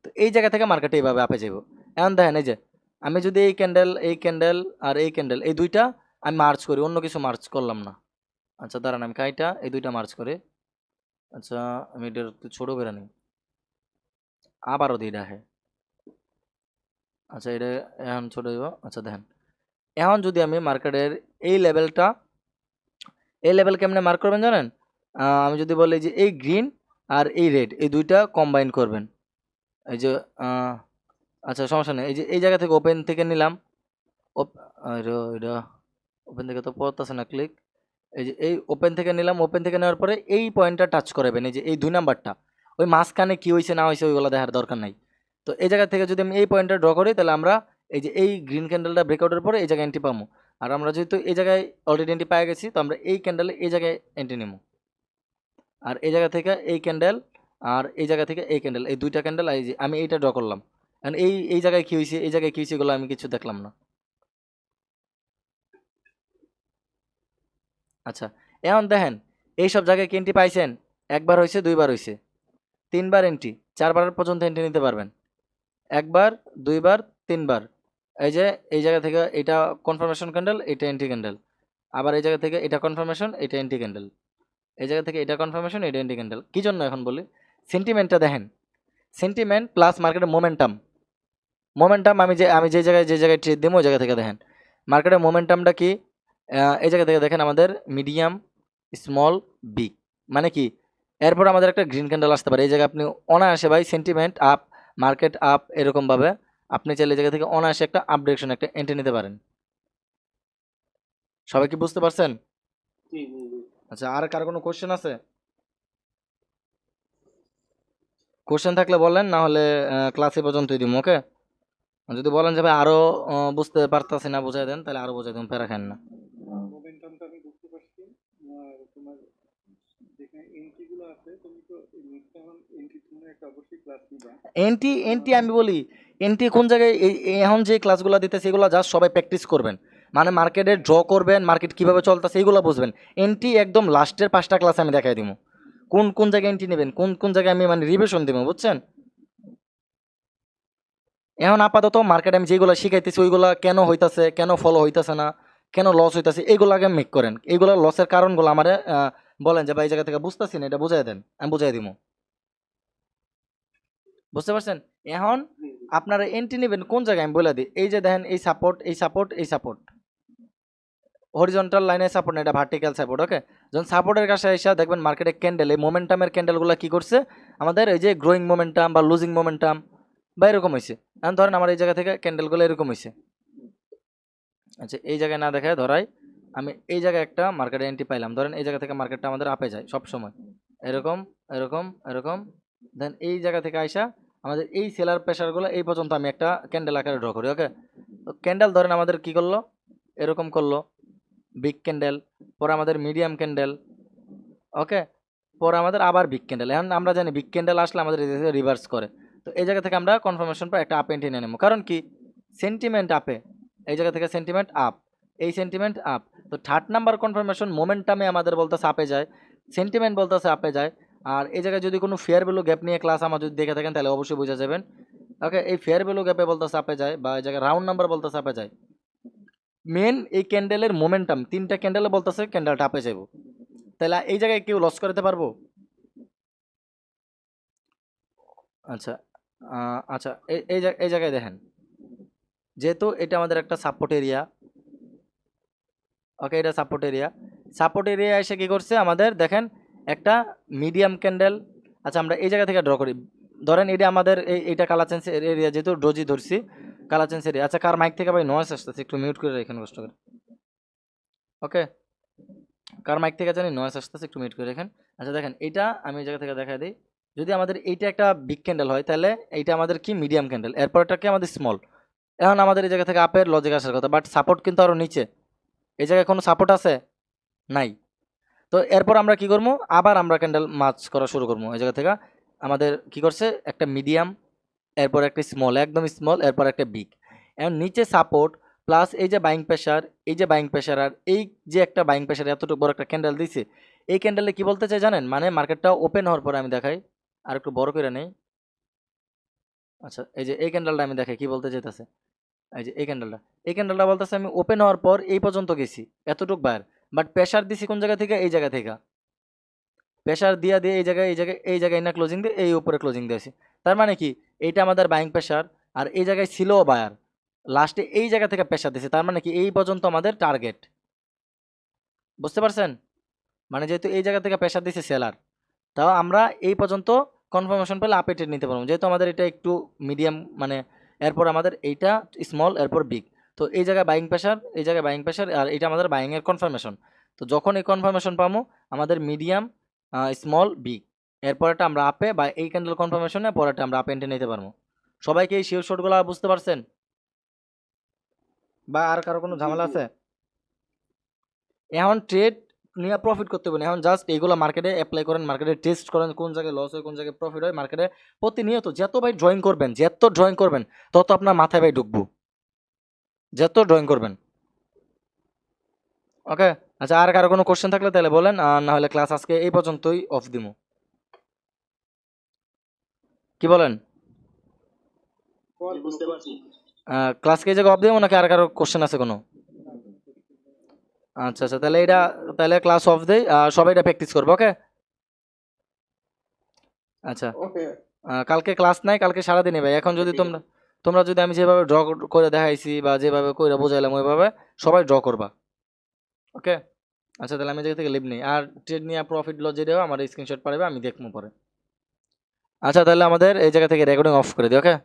A: তো এই জায়গা থেকে মার্কেটে এইভাবে আপে যাইব। এখন দেখেন এই যে আমি যদি এই ক্যান্ডেল আর এই ক্যান্ডেল এই দুইটা আমি মার্চ করি, অন্য কিছু মার্চ করলাম না। আচ্ছা দাঁড়ান, আমি কাইটা এই দুইটা মার্চ করি। আচ্ছা, আমি এটা একটু ছোটো করে নিই, আবারও দিই দেখে। আচ্ছা, এটা এখন ছোটো দিব। আচ্ছা দেখেন, এখন যদি আমি মার্কেটের এই লেভেলটা, এই লেভেল কেমনে মার্ক করবেন জানেন? আমি যদি বলি যে এই গ্রিন আর এই রেড এই দুইটা কম্বাইন করবেন, এই যে আহ, আচ্ছা সমস্যা নেই, এই যে এই জায়গা থেকে ওপেন থেকে নিলাম, এটা ওপেন থেকে তো পড়তেছে না ক্লিক, এই যে এই ওপেন থেকে নিলাম, ওপেন থেকে নেওয়ার পরে এই পয়েন্টটা টাচ করাবেন, এই যে এই 2 নাম্বারটা, ওই মাঝখানে কি হয়েছে না হয়েছে ওইগুলো দেখার দরকার নাই। তো এই জায়গা থেকে যদি আমি এই পয়েন্টটা ড্র করি, তাহলে আমরা এই যে এই গ্রিন ক্যান্ডেলটা ব্রেকআউটের পরে এই জায়গায় এন্ট্রি পাবো। আর আমরা যেহেতু এই জায়গায় অলরেডি এন্ট্রি পেয়ে গেছি, তো আমরা এই ক্যান্ডেলে এই জায়গায় এন্ট্রি নেবো। আর এই জায়গা থেকে এই ক্যান্ডেল আর এই জায়গা থেকে এই ক্যান্ডেল, এই দুইটা ক্যান্ডেল এই যে আমি এইটা ড্র করলাম। কারণ এই জায়গায় কি হয়েছে, এই জায়গায় কি হয়েছে, এগুলো আমি কিছু দেখলাম না। আচ্ছা, এখন দেখেন এইসব জায়গায় কি এন্ট্রি পাইছেন? একবার হয়েছে, দুইবার হয়েছে, তিনবার এন্ট্রি, 4বার পর্যন্ত এন্ট্রি নিতে পারবেন। একবার, দুইবার, তিনবার। এই যে এই জায়গা থেকে এটা কনফার্মেশন ক্যান্ডেল, এটা এন্ট্রি ক্যান্ডেল, আবার এই জায়গা থেকে এটা কনফার্মেশন, এটা এন্ট্রি ক্যান্ডেল, এই জায়গা থেকে এটা কনফার্মেশন, এটা এন্ট্রি ক্যান্ডেল। কি জন্য এখন বলি, সেন্টিমেন্টটা দেখেন, সেন্টিমেন্ট প্লাস মার্কেটের মোমেন্টাম। মোমেন্টাম আমি যে জায়গায় ট্রেড দেবো ওই জায়গা থেকে দেখেন মার্কেটের মোমেন্টামটা কি। এই জায়গা থেকে দেখেন আমাদের মিডিয়াম, স্মল, বিগ, মানে কি এরপর আমাদের একটা গ্রিন ক্যান্ডেল আসতে পারে। এই জায়গায় আপনি অনায়াসে ভাই সেন্টিমেন্ট আপ, মার্কেট আপ, এরকমভাবে আপনি চাইলে এই জায়গা থেকে অনায়াসে একটা আপ ডিরেকশন একটা এন্ট্রি নিতে পারেন। সবাই কি বুঝতে পারছেন? আচ্ছা, আর কার কোনো কোশ্চেন আছে? কোশ্চেন থাকলে বলেন, না হলে ক্লাসে পর্যন্তই দিব। ওকে, যদি বলেন যে ভাই আরো বুঝতে পারতাছি না, বুঝাই দেন, তাহলে আরো বুঝাই দেন, প্যারা খান না।
B: মোমেন্টামটা আমি বুঝতে পারছি। আর তোমার যেখানে এন্ট্রি গুলো আছে, তুমি তো নেক্সট এখন এন্ট্রির জন্য একটা অবশ্যই ক্লাস নিবা।
A: এনটি এনটি আমি বলি, এনটি কোন জায়গায় এখন যে ক্লাসগুলো দিতেছে এগুলো জাস্ট সবাই প্র্যাকটিস করবেন, মানে মার্কেটে ড্র করবেন, মার্কেট কিভাবে চলতেছে এইগুলো বুঝবেন। এনটি একদম লাস্টের 5টা ক্লাস আমি দেখাই দিব, কোন কোন জায়গায় এনটি নেবেন, কোন কোন জায়গায় আমি মানে রিভিশন দিব, বুঝছেন? এখন আপাতত মার্কেট আমি যেগুলো শিখাইতেছি ওইগুলা কেন হইতাছে, কেন ফলো হইতাছে না, কেন লস হইতাছে, এইগুলো আগে মেক করেন। এইগুলো লসের কারণগুলো আমার বলেন যে ভাই এই জায়গা থেকে বুঝতেছি না, এটা বুঝাই দেন, আমি বুঝাই দিব। বুঝতে পারছেন? এখন আপনারা এন্ট্রি নেবেন কোন জায়গায় আমি বলে দিই, এই যে দেখেন এই সাপোর্ট, এই সাপোর্ট, এই সাপোর্ট, হরিজন্টাল লাইনে সাপোর্ট না, এটা ভার্টিক্যাল সাপোর্ট। ওকে, যখন সাপোর্টের কাছে এসে দেখবেন মার্কেটের ক্যান্ডেল, এই মোমেন্টামের ক্যান্ডেলগুলো কি করছে আমাদের, এই যে গ্রোয়িং মোমেন্টাম বা লুজিং মোমেন্টাম বা এরকম হয়েছে। এখন ধরেন আমার এই জায়গা থেকে ক্যান্ডেলগুলো এরকম হয়েছে। আচ্ছা, এই জায়গায় না দেখায় ধরাই, আমি এই জায়গায় একটা মার্কেটে এন্ট্রি পাইলাম, ধরেন এই জায়গা থেকে মার্কেটটা আমাদের আপে যায় সব সময়, এরকম এরকম এরকম। দেন এই জায়গা থেকে আইসা আমাদের এই সেলার প্রেশারগুলো এই পর্যন্ত আমি একটা ক্যান্ডেল আকারে ড্র করি। ওকে, তো ক্যান্ডেল ধরেন আমাদের কি করলো, এরকম করলো বিগ ক্যান্ডেল, পরে আমাদের মিডিয়াম ক্যান্ডেল। ওকে, পরে আমাদের আবার বিগ ক্যান্ডেল। এখন আমরা জানি বিগ ক্যান্ডেল আসলে আমাদের রিভার্স করে, তো এই জায়গা থেকে আমরা কনফার্মেশন পাই একটা আপ এন্ট্রি নিয়ে নেবো, কারণ কি সেন্টিমেন্ট আপে, এই জায়গা থেকে সেন্টিমেন্ট আপ, এই সেন্টিমেন্ট আপ। তো থার্ড নাম্বার কনফার্মেশন মোমেন্টামে আমাদের বলতেছে আপে যায়, সেন্টিমেন্ট বলতেছে আপে যায়। আর এই জায়গায় যদি কোনো ফেয়ার ভ্যালু গ্যাপ নিয়ে ক্লাস আমার যদি দেখে থাকেন তাহলে অবশ্যই বুঝে যাবেন। ওকে, এই ফেয়ার ভ্যালু গ্যাপে বলতেছে আপে যায়, বা এই জায়গায় রাউন্ড নাম্বার বলতেছে আপে যায়। মেন এই ক্যান্ডেলের মোমেন্টাম, তিনটা ক্যান্ডেলে বলতেছে ক্যান্ডেলটা আপে যাবো। তাহলে এই জায়গায় কেউ লস করতে পারবো? আচ্ছা, আচ্ছা, এই জায়গায় দেখেন, যেহেতু এটা আমাদের একটা সাপোর্ট এরিয়া, ওকে, এটা সাপোর্ট এরিয়া। সাপোর্ট এরিয়া এসে কি করছে আমাদের দেখেন একটা মিডিয়াম ক্যান্ডেল। আচ্ছা, আমরা এই জায়গা থেকে ড্র করি। ধরেন এটা আমাদের এইটা কালার চেঞ্জ এরিয়া, যেহেতু ডোজি ধরছি কালার চেঞ্জ এরিয়া। আচ্ছা, কার মাইক থেকে ভাই নয়েস আসতেছে, একটু মিউট করে রাখেন কষ্ট করে। ওকে, কার মাইক থেকে জানি নয়েস আসতেছে, একটু মিউট করে রাখেন। আচ্ছা দেখেন, এইটা আমি এই জায়গা থেকে দেখা দিই। যদি আমাদের এইটা একটা বিগ ক্যান্ডেল হয় তাহলে এইটা আমাদের কি মিডিয়াম ক্যান্ডেল, এরপরটা কি আমাদের স্মল। এখন আমাদের এই জায়গা থেকে আপের লজিক আসার কথা, বাট সাপোর্ট কিন্তু আরও নিচে। এই জায়গায় কোনো সাপোর্ট আছে? নাই। তো এরপর আমরা কি করবো, আবার আমরা ক্যান্ডেল মার্চ করা শুরু করবো। এই জায়গা থেকে আমাদের কি করছে, একটা মিডিয়াম, এরপর একটা স্মল, একদম স্মল, এরপর একটা বিগ। এখন নিচে সাপোর্ট প্লাস এই যে বাইং প্রেশার, এই যে বাইং প্রেশার, আর এই যে একটা বাইং প্রেশার এতটুকু বড় একটা ক্যান্ডেল দিছে। এই ক্যান্ডেলে কি বলতে চাই জানেন, মানে মার্কেটটা ওপেন হওয়ার পরে আমি দেখাই, আর একটু বড় করে নেই। আচ্ছা, এই যে এই ক্যান্ডেলটা আমি দেখাই কি বলতে চাইতেছে। এই যে এই ক্যান্ডেলটা বলতেছে আমি ওপেন হওয়ার পর এই পর্যন্ত গেছি, এতটুক বাইর, বাট প্রেশার দিছি কোন জায়গা থেকে, এই জায়গা থেকে। প্রেশার দিয়া দিয়ে এই জায়গায় না ক্লোজিং দিয়ে এই উপরে ক্লোজিং দিয়েছি। তার মানে কি, এইটা আমাদের বাইং প্রেশার, আর এই জায়গায় ছিল বায়ার, লাস্টে এই জায়গা থেকে প্রেশার দিছে। তার মানে কি, এই পর্যন্ত আমাদের টার্গেট। বুঝতে পারছেন? মানে যেহেতু এই জায়গা থেকে প্রেশার দিছে সেলার, তাও আমরা এই পর্যন্ত কনফার্মেশন পেলে আপে ট্রেড নিতে পারবো, যেহেতু আমাদের এটা একটু মিডিয়াম, মানে এরপর আমাদের এইটা স্মল, এরপর বিগ। তো এই জায়গায় বাইং প্রেশার, এই জায়গায় বাইং প্রেশার, আর এটা আমাদের বাইং এর কনফার্মেশন। তো যখন এই কনফার্মেশন পাবো আমাদের মিডিয়াম, স্মল, বিগ, এরপরটা আমরা আপে, বা এই ক্যান্ডেল কনফার্মেশনে পরেরটা আমরা আপে এন্টে নিতে পারবো। সবাইকে এই শিওর শর্টগুলো বুঝতে পারছেন, বা আর কারো কোনো
B: জি
A: ঝামেলা
B: জি
A: আছে? এখন ট্রেড নিয়ে প্রফিট করতে হবে না, এখন জাস্ট এইগুলো মার্কেটে অ্যাপ্লাই করেন, মার্কেটে টেস্ট করেন কোন জায়গায় লস হয় কোন জায়গায় প্রফিট হয়। মার্কেটে প্রতিনিয়ত যত ভাই ড্রয়িং করবেন, যত ড্রয়িং করবেন তত আপনার মাথায় ভাই ঢুকবো, যত ড্রয়িং করবেন। ওকে, আচ্ছা, আর কারো কোনো কোশ্চেন থাকলে তাহলে বলেন, আর না হলে ক্লাস আজকে এই পর্যন্তই অফ দিমু। কি বলেন?
B: জি, বুঝতে পারছি।
A: ক্লাসকে এই জায়গায় অফ দিমু নাকি আর কারো কোশ্চেন আছে কোনো? আচ্ছা আচ্ছা, তাহলে এটা, তাহলে ক্লাস অফ দেই, সবাই এটা প্র্যাকটিস করবো। ওকে, আচ্ছা,
B: ওকে।
A: কালকে ক্লাস নাই, কালকে সারাদিনই ভাই। এখন
B: আচ্ছা,
A: যদি
B: ঠিক
A: তোমরা
B: আছে।
A: তোমরা যদি আমি যেভাবে ড্র করে দেখাইছি বা যেভাবে করে বোঝাইলাম ওইভাবে সবাই ড্র করবা। ওকে, আচ্ছা, তাহলে আমি এই জায়গা থেকে লিভ নেই, আর ট্রেড নিয়ে প্রফিট লস যেটাও আমার স্ক্রিনশট পাঠাবে, আমি দেখবো পরে। আচ্ছা, তাহলে আমাদের এই জায়গা থেকে রেকর্ডিং অফ করে দিই। ওকে।